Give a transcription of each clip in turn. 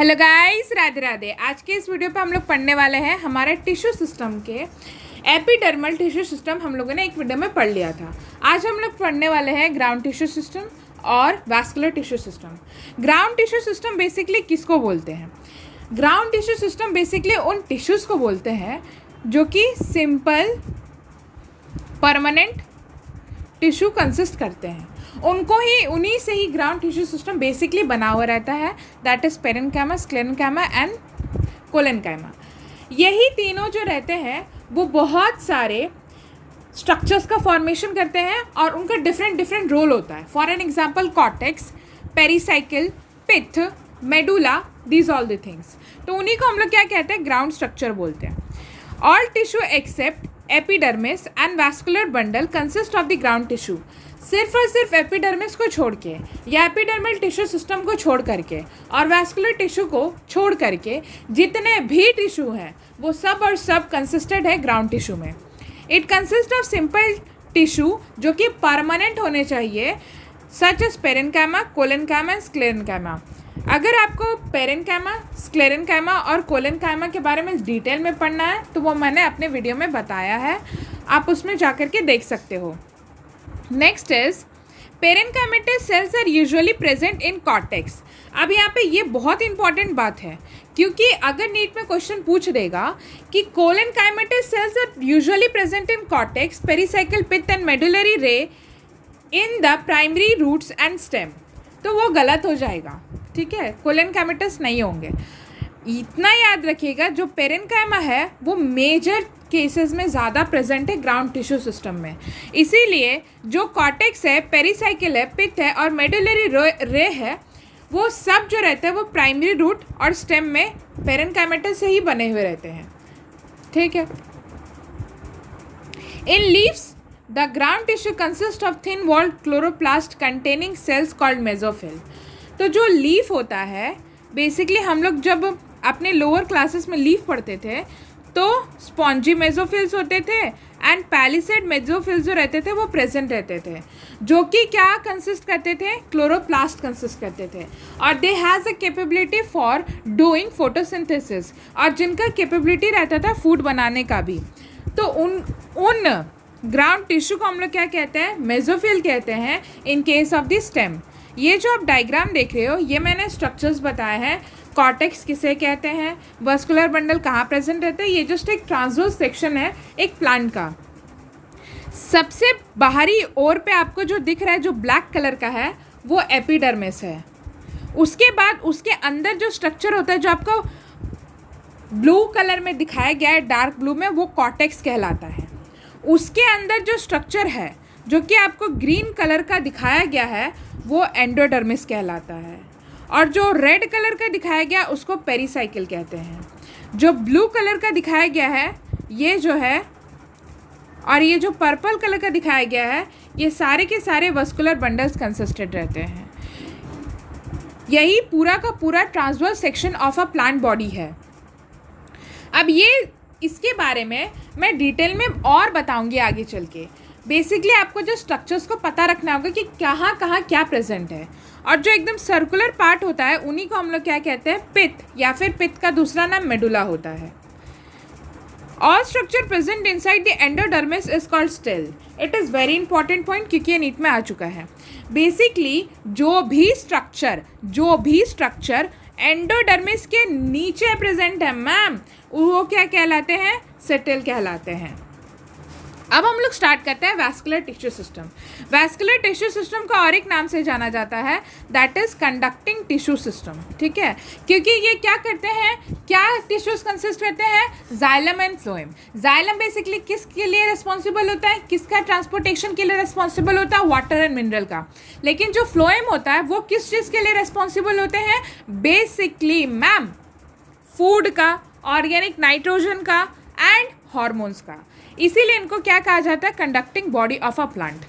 Hello guys, Radhe Radhe. आज के इस वीडियो पे हम लोग पढ़ने वाले हैं हमारे टिश्यू सिस्टम के एपिडर्मल टिश्यू सिस्टम। हम लोगों ने एक वीडियो में पढ़ लिया था। आज हम लोग पढ़ने वाले हैं ग्राउंड टिश्यू सिस्टम और vascular tissue system. Ground tissue system basically किसको बोलते हैं? ग्राउंड टिश्यू सिस्टम बेसिकली उन टिश्यूज़ को बोलते हैं जो कि सिंपल परमानेंट टिश्यू कंसिस्ट करते हैं। उन्हीं से ही ग्राउंड टिश्यू सिस्टम बेसिकली बना हुआ रहता है। That is parenchyma, sclerenchyma and collenchyma. यही तीनों जो रहते हैं वो बहुत सारे स्ट्रक्चर्स का फॉर्मेशन करते हैं और उनका डिफरेंट रोल होता है। For an example cortex, pericycle, pith, medulla, these all the things. तो उन्हीं को हम लोग क्या कहते हैं? ग्राउंड स्ट्रक्चर बोलते हैं। All tissue except epidermis and vascular bundle consist of the ground tissue. सिर्फ और सिर्फ एपिडर्मिस को छोड़ के या एपिडर्मल टिश्यू सिस्टम को छोड़ करके और वैस्कुलर टिश्यू को छोड़ करके जितने भी टिश्यू हैं वो सब और सब कंसिस्टेड है ग्राउंड टिश्यू में। It consist of simple tissue जो कि परमानेंट होने चाहिए, such as parenchyma, collenchyma and sclerenchyma. अगर आपको पेरेन्काइमा, स्क्लेरेन्काइमा और कोलेन्काइमा के बारे में डिटेल में पढ़ना है तो वो मैंने अपने वीडियो में बताया है, आप उसमें जाकर के देख सकते हो। Next is parenchymatous cells are usually present in cortex. अब यहाँ पे ये बहुत इंपॉर्टेंट बात है क्योंकि अगर नीट में क्वेश्चन पूछ देगा कि collenchymatous cells are usually present in cortex, pericycle, pith and medullary ray in the primary roots and stem, तो वो गलत हो जाएगा। ठीक है, कोलेन्काइमेटस नहीं होंगे। इतना याद रखिएगा, जो पेरेन्काइमा है वो मेजर केसेस में ज़्यादा प्रेजेंट है ग्राउंड टिश्यू सिस्टम में। इसीलिए जो कॉर्टेक्स है, पेरिसाइकिल है, पिथ है और मेडुलरी रे है, वो सब जो रहते हैं वो प्राइमरी रूट और स्टेम में पेरेन्काइमेटस से ही बने हुए रहते हैं। ठीक है। In leaves the ground tissue consist of thin walled chloroplast containing cells called mesophyll. तो जो लीफ होता है, बेसिकली हम लोग जब अपने लोअर क्लासेस में लीफ पढ़ते थे तो स्पॉन्जी मेसोफिल्स होते थे एंड पैलिसेड मेसोफिल्स जो रहते थे वो प्रेजेंट रहते थे, जो कि क्या कंसिस्ट करते थे? क्लोरोप्लास्ट कंसिस्ट करते थे। और they has a capability for doing photosynthesis, और जिनका कैपेबिलिटी रहता था फूड बनाने का भी। तो उन ग्राउंड टिश्यू को हम लोग क्या कहते हैं? मेसोफिल कहते हैं in case of the stem. ये जो आप डायग्राम देख रहे हो, ये मैंने स्ट्रक्चर्स बताए हैं। कॉर्टेक्स किसे कहते हैं, वस्कुलर बंडल कहाँ प्रेजेंट रहते हैं, ये जस्ट एक ट्रांसवर्स सेक्शन है एक प्लांट का। सबसे बाहरी ओर पे आपको जो दिख रहा है, जो ब्लैक कलर का है, वो एपिडर्मिस है। उसके बाद उसके अंदर जो स्ट्रक्चर होता है, जो आपको ब्लू कलर में दिखाया गया है, डार्क ब्लू में, वो कॉर्टेक्स कहलाता है। उसके अंदर जो स्ट्रक्चर है जो कि आपको ग्रीन कलर का दिखाया गया है, वो एंडोडर्मिस कहलाता है। और जो रेड कलर का दिखाया गया उसको पेरिसाइकिल कहते हैं। जो ब्लू कलर का दिखाया गया है ये जो है, और ये जो पर्पल कलर का दिखाया गया है, ये सारे के सारे वस्कुलर बंडल्स कंसिस्टेड रहते हैं। यही पूरा का पूरा transverse section of a plant body है। अब ये इसके बारे में मैं डिटेल में और बताऊंगी आगे चल के। बेसिकली आपको जो स्ट्रक्चर्स को पता रखना होगा कि कहाँ कहाँ क्या प्रेजेंट है। और जो एकदम सर्कुलर पार्ट होता है उन्हीं को हम लोग क्या कहते हैं? पिथ, या फिर पिथ का दूसरा नाम मेडुला होता है। All structure present inside the endodermis is called stele. It is very important point क्योंकि ये नीट में आ चुका है। बेसिकली जो भी स्ट्रक्चर एंडोडर्मिस के नीचे प्रेजेंट है मैम, वो क्या कहलाते हैं? सेटल कहलाते हैं। अब हम लोग स्टार्ट करते हैं vascular tissue system. Vascular tissue system को और एक नाम से जाना जाता है, that is conducting tissue system. ठीक है, क्योंकि ये क्या करते हैं? क्या टिश्यूज कंसिस्ट करते हैं? Xylem and phloem. Xylem basically किसके लिए रिस्पॉन्सिबल होता है? किसका ट्रांसपोर्टेशन के लिए रिस्पॉन्सिबल होता है? वाटर एंड मिनरल का। लेकिन जो फ्लोएम होता है वो किस चीज़ के लिए रिस्पॉन्सिबल होते हैं? बेसिकली मैम फूड का, ऑर्गेनिक नाइट्रोजन का एंड हॉर्मोन्स का। इसीलिए इनको क्या कहा जाता है? Conducting body of a plant.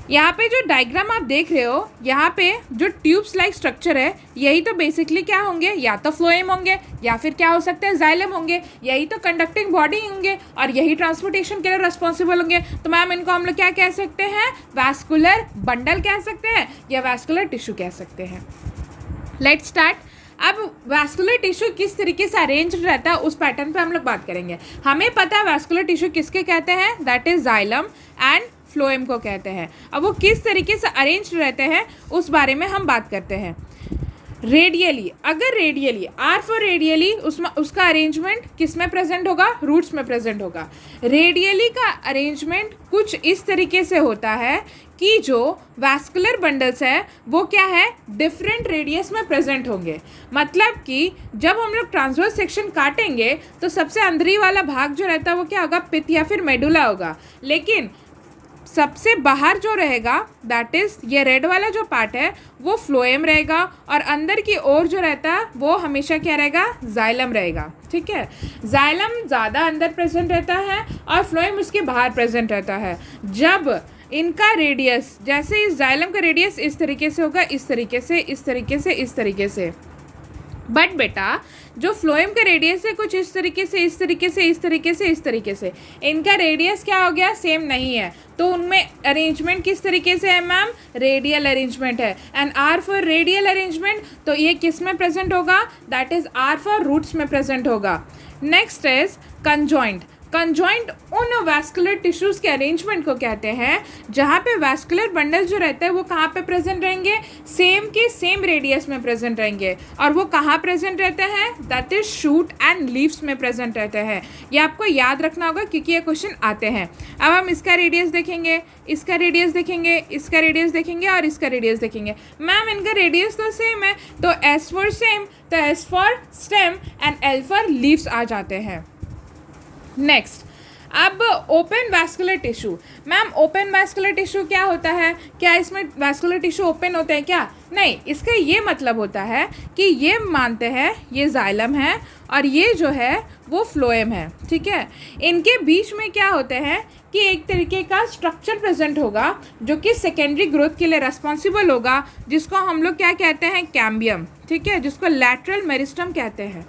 यहाँ पे जो डायग्राम आप देख रहे हो, यहाँ पे जो ट्यूब्स लाइक स्ट्रक्चर है, यही तो बेसिकली क्या होंगे? या तो फ्लोएम होंगे या फिर क्या हो सकते हैं? जाइलम होंगे। यही तो कंडक्टिंग बॉडी होंगे और यही ट्रांसपोर्टेशन के लिए रिस्पॉन्सिबल होंगे। तो मैम इनको हम लोग क्या कह सकते हैं? वैस्कुलर बंडल कह सकते हैं या वैस्कुलर टिश्यू कह सकते हैं। Let's start. अब वैस्कुलर टिश्यू किस तरीके से अरेंज रहता है उस पैटर्न पे हम लोग बात करेंगे. हमें पता है वैस्कुलर टिश्यू किसके कहते हैं, that is xylem and phloem को कहते हैं. अब वो किस तरीके से अरेंज रहते हैं उस बारे में हम बात करते हैं. रेडियली, अगर रेडियली, आर फॉर रेडियली, उसमें उसका अरेंजमेंट किस में प्रेजेंट होगा, रूट्स में प्रेजेंट होगा. रेडियली का अरेंजमेंट कुछ इस तरीके से होता है कि जो वैस्कुलर बंडल्स है वो क्या है, डिफरेंट रेडियस में प्रेजेंट होंगे. मतलब कि जब हम लोग ट्रांसवर्स सेक्शन काटेंगे तो सबसे अंदरी वाला भाग जो रहता है वो क्या होगा, पित्त या फिर मेडुला होगा. लेकिन सबसे बाहर जो रहेगा दैट इज़ ये रेड वाला जो पार्ट है वो फ्लोएम रहेगा, और अंदर की ओर जो रहता है वो हमेशा क्या रहेगा, जाइलम रहेगा. ठीक है, जाइलम ज़्यादा अंदर प्रेजेंट रहता है और फ्लोएम उसके बाहर प्रेजेंट रहता है. जब इनका रेडियस, जैसे इस जाइलम का रेडियस इस तरीके से होगा, इस तरीके से, इस तरीके से, इस तरीके से. बट बेटा जो फ्लोएम का रेडियस है कुछ इस तरीके से, इस तरीके से, इस तरीके से, इस तरीके से. इनका रेडियस क्या हो गया, सेम नहीं है. तो उनमें अरेंजमेंट किस तरीके से है मैम, रेडियल अरेंजमेंट है. And R for radial arrangement, तो ये किस में प्रेजेंट होगा, that is R for roots में प्रेजेंट होगा. Next is conjoint. कंजॉइंट उन वैस्कुलर टिश्यूज़ के अरेंजमेंट को कहते हैं जहाँ पे वैस्कुलर बंडल जो रहता है वो कहाँ पे प्रेजेंट रहेंगे, सेम के सेम रेडियस में प्रेजेंट रहेंगे. और वो कहाँ प्रेजेंट रहते हैं, that is shoot and leaves में प्रेजेंट रहते हैं. ये आपको याद रखना होगा क्योंकि ये क्वेश्चन आते हैं. अब हम इसका रेडियस देखेंगे, इसका रेडियस देखेंगे, इसका रेडियस देखेंगे और इसका रेडियस देखेंगे. मैम इनका रेडियस तो सेम है, तो एस फॉर सेम, तो S for stem and L for leaves आ जाते हैं. नेक्स्ट, अब open vascular tissue. Ma'am open vascular tissue क्या होता है, क्या इसमें वैस्कुलर टिश्यू ओपन होते हैं क्या, नहीं. इसका ये मतलब होता है कि ये मानते हैं ये जाइलम है और ये जो है वो फ्लोएम है. ठीक है, इनके बीच में क्या होते हैं कि एक तरीके का स्ट्रक्चर प्रेजेंट होगा जो कि सेकेंडरी ग्रोथ के लिए रिस्पॉन्सिबल होगा, जिसको हम लोग क्या कहते हैं, कैम्बियम. ठीक है, जिसको लैटरल मेरिस्टम कहते हैं.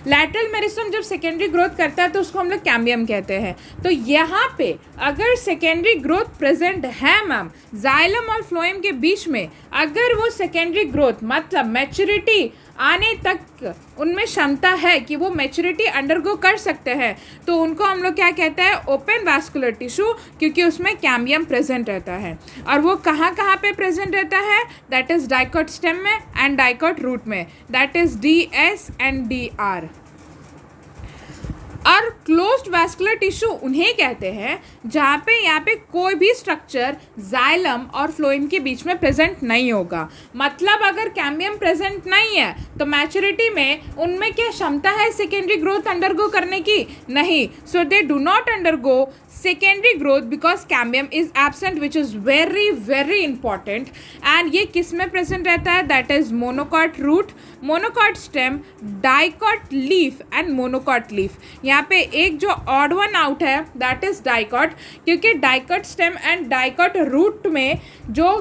लैटरल मेरिस्टम जब सेकेंडरी ग्रोथ करता है तो उसको हम लोग कैम्बियम कहते हैं. तो यहाँ पे अगर सेकेंडरी ग्रोथ प्रेजेंट है मैम जाइलम और फ्लोएम के बीच में, अगर वो सेकेंडरी ग्रोथ मतलब मैच्योरिटी आने तक उनमें क्षमता है कि वो मैच्योरिटी अंडरगो कर सकते हैं, तो उनको हम लोग क्या कहते हैं, ओपन वैस्कुलर टिश्यू, क्योंकि उसमें कैम्बियम प्रेजेंट रहता है. और वो कहाँ कहाँ पे प्रेजेंट रहता है, दैट इज़ डाइकोट स्टेम में एंड डाइकोट रूट में, that is DS and DR. और क्लोज्ड वैस्कुलर टिश्यू उन्हें कहते हैं जहाँ पे यहाँ पे कोई भी स्ट्रक्चर जाइलम और फ्लोएम के बीच में प्रेजेंट नहीं होगा. मतलब अगर कैम्बियम प्रेजेंट नहीं है तो मैच्योरिटी में उनमें क्या क्षमता है सेकेंडरी ग्रोथ अंडरगो करने की, नहीं. So they do not undergo secondary growth because cambium is absent, which is very very important. and ये किस में प्रेजेंट रहता है, that is monocot root, monocot stem, dicot leaf and monocot leaf. यहाँ पे एक जो odd one out है that is dicot, क्योंकि dicot stem and dicot root में जो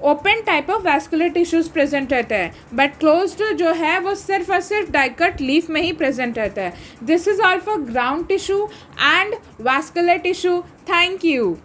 open type of vascular tissues present रहते हैं, बट क्लोज्ड जो है वो सिर्फ और सिर्फ डाइकोट लीफ में ही प्रेजेंट रहता है. This is all for ground tissue and vascular tissue. Thank you.